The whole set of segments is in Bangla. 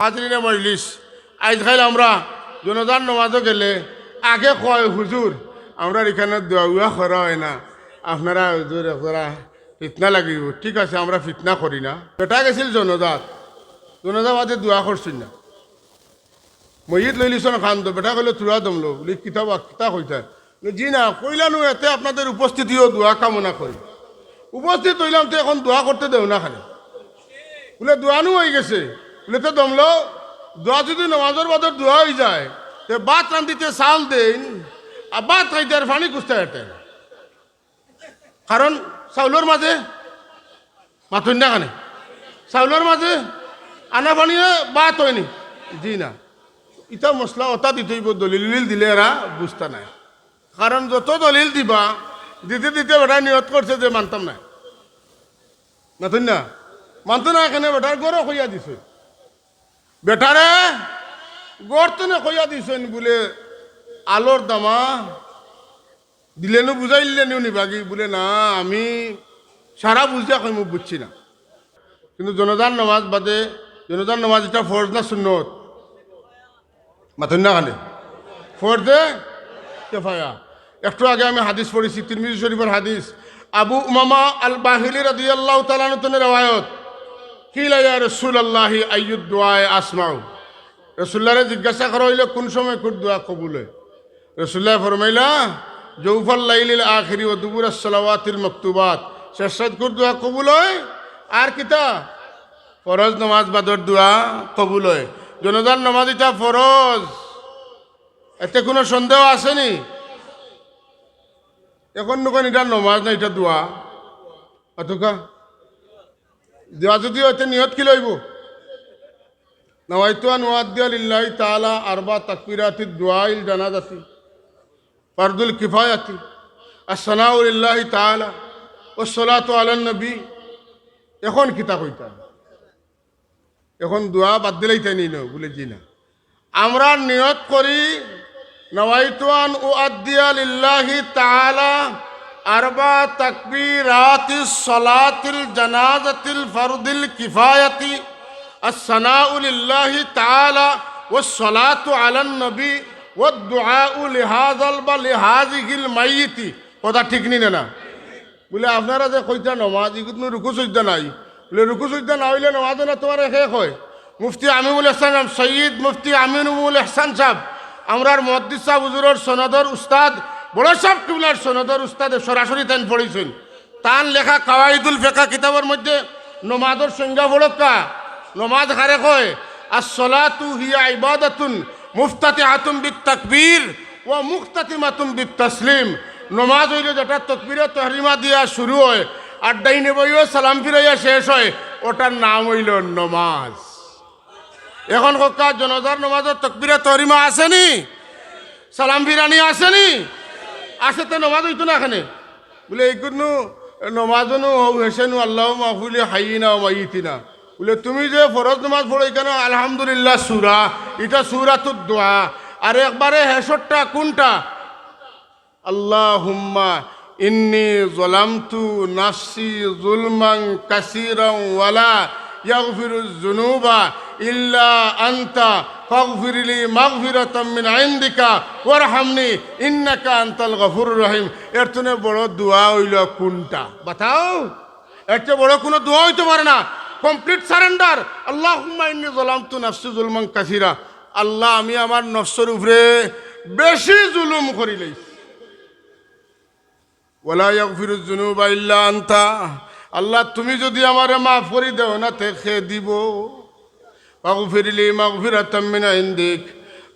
হাজরিনে মজলিস আজকাল আমরা জনজান নমাজও গেলে আগে কয় হুজুর আমরা এখানে দোয়া করা হয় না, আপনারা হুজুর আপনারা ফিতনা লাগিব। ঠিক আছে, আমরা ফিতনা করি না। বেটা গেছিল জনজাবাদে দোয়া করছেন না, মহিত লইলিছন খান তো বেটা কইলে তুরা দমলো বলি কিতাব কিতা কইতা জি না কইলানো এতে আপনাদের উপস্থিতিও দোয়া কামনা করি। উপস্থিত হইলাম তো এখন দোয়া করতে দেও না খালি বলে দোয়ানো হয়ে গেছে বলে তো দমলো। দোয়া যদি নমাজের বাদর দোয়া হয়ে যায় তো বাত রান্ধিতে চাল দেন আর বাত খাইতে আর পানি কুস্তা হেঁটে, কারণ চাউলের মাঝে মাথুন না খানে চাউলের মাঝে আনা পানি বাত হয়নি। জি না, ইটা মশলা ওটা দিতে হইব, দলিল দিলে এরা বুঝতে নাই। কারণ যত দলিল দিবা দিতে দিতে বেটা নিয়ত করছে যে মানতাম না, মাথুন না মানতো না, এখানে বেটার গড়ও কইয়া দিছে, বেটারে গড় তো না কইয়া দিছেন বলে আলোর দামা দিলেনও বুঝাইলেন নিবাগি বলে না আমি সারা বুঝিয়া কই মুখ বুঝছি না। কিন্তু জনজান নামাজ বাদে জনজান নামাজ এটা ফরজ না সুন্নত? মাথুন না খানে ফরজে কেফায়া। একটু আগে আমি হাদিস পড়েছি, তিরমিজি শরীফের হাদিস, আবু উমামা আল বাহিলি রাদিয়াল্লাহু তাআলা আনহুর রওয়ায়াত, কিলা ইয়া রাসূলুল্লাহ আইয়ুদ দুআ আসমাউ। রাসূলুল্লাহরে জিজ্ঞাসা করা হইল কোন সময় কোন দোয়া কবুল হয়? রাসূলুল্লাহ ফরমাইলা জৌফাল লাইলিল আখিরি ওয়া দুবুরাস সালাওয়াতিল মাকতুবাত, শেষের কোন দোয়া কবুল হয় আর কিতা ফরজ নামাজ বাদর দোয়া কবুল হয়। জনজান নামাজ এটা ফরজ, এতে কোনো সন্দেহ আসেনি? এখন দোকান এটা নমাজ না এটা দোয়া অতকা দোয়া যদিও এতে নিয়ত কি লইব নওয়াইতু আন উআদ্দিয়া লিল্লাহি তাআলা আরবা তাকবীরাতি দুআইল জানাজাতি ফারদুল কিফায়াতি আসসানাউ লিল্লাহি তাআলা ওয়াস সালাতু আলান নবী। এখন কিতা কইতা এখন দোয়া বাদ দিলেই তাই নিল বলে জি না, আমরা নিয়ত করি নওয়াইতু আন উআদ্দিয়া লিল্লাহি তাআলা আরবা তাকবীরাতিস সালাতিল জানাজাতিল ফারদিল কিফায়াতি আসসানাউ লিল্লাহি তাআলা ওয়াস সালাতু আলান নবী ওয়াদ দুআউ লিহাযাল বা লিহাযিহিল মাইয়িতি। কথা ঠিক নি না বলে আপনারা যে কইতা নমাজ ইগুনো রুকু সজদা নাই বলে রুকু সজদা না হইলে নমাজ না তোমার শেষ হয়। মুফতি আমিনুল ইহসান সৈয়দ মুফতি আমিনুল ইহসান সাহেব আমরার মুহাদ্দিস সাহেব হুজুরের সনদর উস্তাদ বড় সাহেব কিবলার সনদর উস্তাদে সরাসরি তান পড়েছেন। তান লেখা কাওয়াইদুল ফিকহ কিতাবের মধ্যে নমাজের সংজ্ঞা বড়কা নমাজ হারে কয় আস-সালাতু হিয়া ইবাদাতুন মুফতাতিহাতুন বিত-তাকবীর ওয়া মুখতাতিমাতুন বিত-তাসলিম। নমাজ হইলে যেটা তাকবীরে তাহরিমা দিয়া শুরু হয় আর ডাইনে বইও সালাম ফিরাইয়া শেষ হয় ওটার নাম হইল নমাজ। এখন কক্কা জনজার নমাজের তাকবীরে তাহরিমা আসেনি, সালাম ফিরানি আসেনি, আসে তো নমাজ হইতো না এখানে বলে এইগুলো নমাজও হেসেনু আল্লাহ মাহফুলি হাইনা ও মাইতিনা বলে তুমি যে ফরজ নমাজ পড়ো এখানে আলহামদুলিল্লাহ সুরা এটা সুরাতুদ দোয়া আর একবারে হেসরটা কোনটা আল্লাহুম্মা ইন্নী যালামতু নাফসি যুলমান কাসীরান ওয়ালা ইয়াগফিরুয যুনুবা ইল্লা আনতা ফাগফিরলি মাগফিরাতাম মিন ইনদিকা ওয়ারহামনি ইন্নাকা আনতাল গফুরুর রহিম। এর তুনে বড় দোয়া হইল কোনটা বাতাও? এর চেয়ে বড় কোনো দোয়া হইতে পারে না। Complete surrender. আল্লাহুম্মা ইন্নী যালামতু নাফসি যুলমান কাসীরা, আল্লাহ আমি আমার নফসের উপরে বেশি জুলুম করি লইছি। ওয়ালা ইয়াগফিরুয যুনুবা ইল্লা আনতা, আল্লাহ তুমি যদি আমারে মাফ করে দেও না তে খে দিব। ফাগফিরলি মাগফিরাতাম মিন ইনদিক,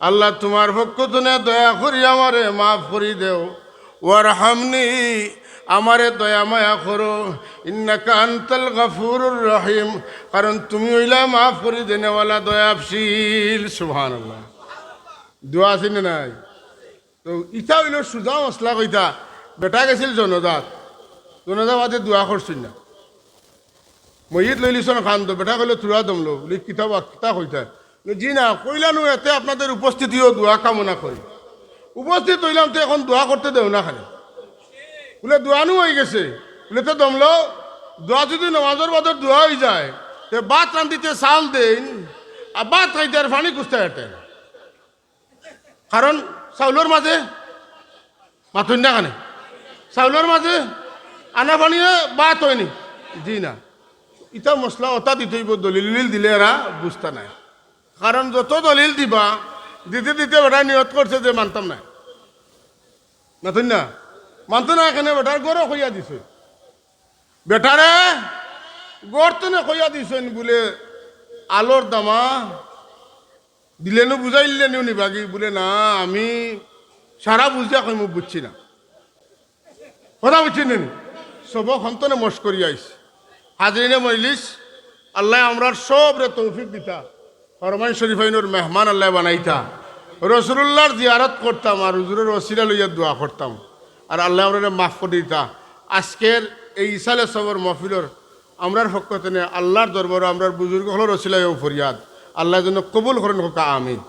আল্লাহ তোমার পক্ষ থেকে দয়া করি আমারে মাফ করে দেও। ওয়ারহামনি, আমারে দয়া মায়া করো। ইন্নাকা আনতাল গফুরুর রহিম, কারণ তুমি হইলা মাফ করে দেনেওয়ালা দয়াশীল। সুবহানাল্লাহ। দোয়া আছে না নাই? তো ইটা হইল সুজা মশলা কইতা বেটা গেছিল জনজাবাদে দোয়া করছেন না, মহিত লইলিছন খান তো বেটা কইলে তুরা দমলো বলি কিতাব কিতা কইতা জি না কইলানো এতে আপনাদের উপস্থিতিও দোয়া কামনা করি। উপস্থিত হইলাম তো এখন দোয়া করতে দেও না খালি বলে দোয়ানো হয়ে গেছে বলে তো দমলো। দোয়া যদি নমাজের বাদর দোয়া হয়ে যায় তো বাত রান্ধিতে চাল দেন আবার খাইতে আর পানি কুস্তা হেঁটে কারণ চাউলের মাথুন না কানে চাউলের মাঝে আনা পানি বাত হয়নি জি না ইটা মশলা ওটা দিতে হইব দলিল দিলে এরা বুঝতে নাই কারণ যত দলিল দিবা দিতে দিতে বেটা নিয়ত করছে যে মানতাম না মাথুন না মানতো না এখানে বেটার গড়ও কইয়া দিছে বেটারে গড় তো না কইয়া দিছেন বলে আলোর দামা দিলেনও বুঝাইলেন নিবাগি বলে না আমি সারা বুঝিয়া কই মুখ বুঝছি না কথা বুঝছেন নি সব সন্তনে মশ করি আইস হাজরিনে মজলিস আল্লাহ আমরার সব রে তৌফিক দিতা হরমান শরীফাইনোর মেহমান আল্লাহ বানাইতা রসুল্লাহর জিয়ারত করতাম আর হুজুরের ওসিলা লইয়া দোয়া করতাম আর আল্লাহ আমরা মাফ করে দিতা আজকের এই ইসালে সবর মহফিলর আমরার পক্ষ থেকে আল্লাহর দরবারে আমরার বুজুর্গ হলো রসিলায় ফরিয়াদ আল্লাহ যেন কবুল করেন হোক আমিন